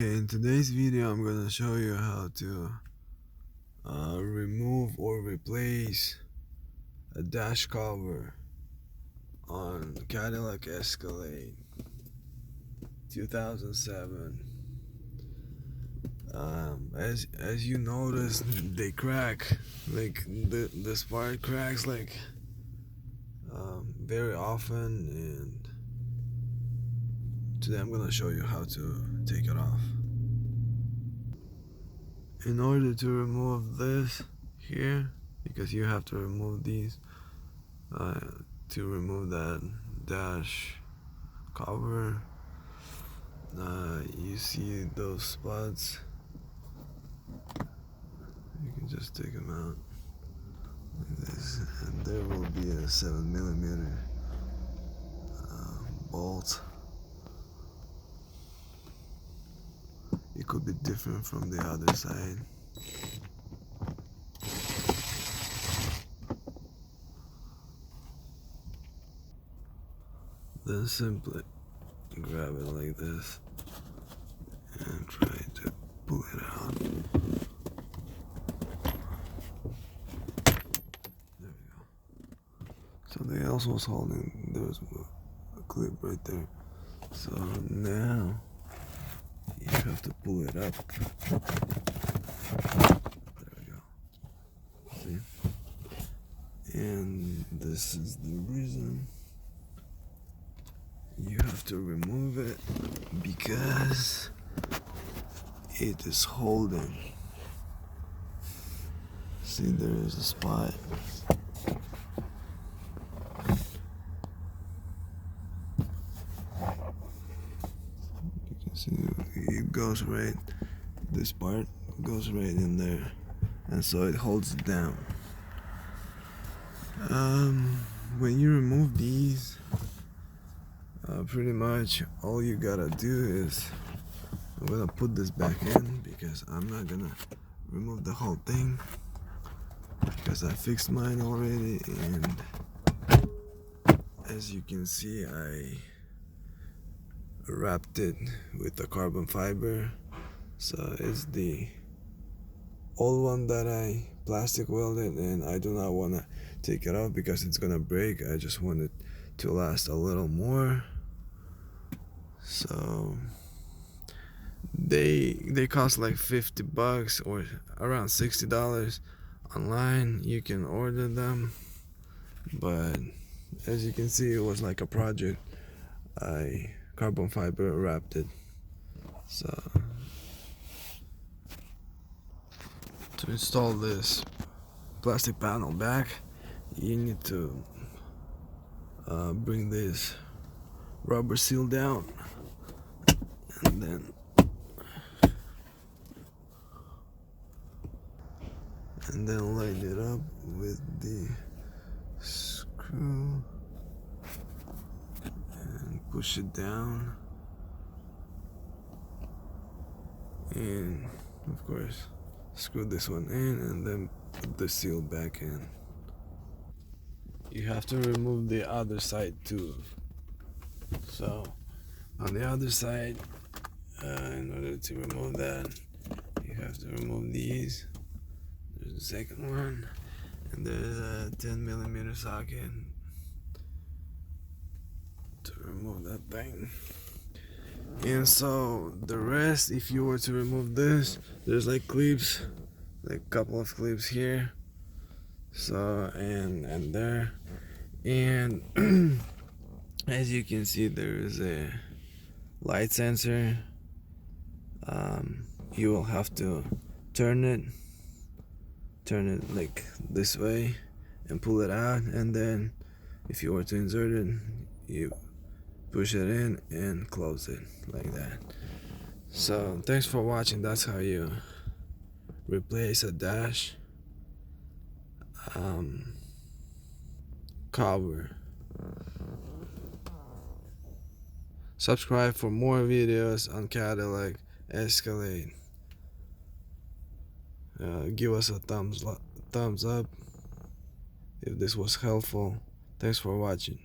Okay, in today's video I'm gonna show you how to remove or replace a dash cover on Cadillac Escalade 2007. As you notice, they crack, like this part cracks like very often, and today I'm gonna show you how to take it off. In order to remove this here, because you have to remove these to remove that dash cover, you see those spots, you can just take them out like this, and there will be a 7mm bolt. It could be different from the other side. Then simply grab it like this and try to pull it out. There we go. Something else was holding, there was a clip right there. So now you have to pull it up. There we go. See? And this is the reason you have to remove it, because it is holding. See, there is a spot. You can see it goes right, this part goes right in there, and so it holds it down. When you remove these, pretty much all you gotta do is, I'm gonna put this back in because I'm not gonna remove the whole thing, because I fixed mine already, and as you can see, I wrapped it with the carbon fiber. So it's the old one that I plastic welded, and I do not want to take it off because it's gonna break. I just want it to last a little more. So they cost like $50 or around $60 online. You can order them, but as you can see, it was like a project. I carbon fiber wrapped it. So to install this plastic panel back, you need to bring this rubber seal down, and then line it up with the screw and push it down, and of course screw this one in, and then put the seal back in. You have to remove the other side too. So on the other side, in order to remove that, you have to remove these. There's the second one, and there's a 10mm socket to remove that thing. And so the rest, if you were to remove this, there's like clips, like a couple of clips here, so and there, and as you can see, there is a light sensor. You will have to turn it like this way and pull it out, and then if you were to insert it, you push it in and close it like that. So thanks for watching. That's how you replace a dash cover. Subscribe for more videos on Cadillac Escalade. Give us a thumbs up if this was helpful. Thanks for watching.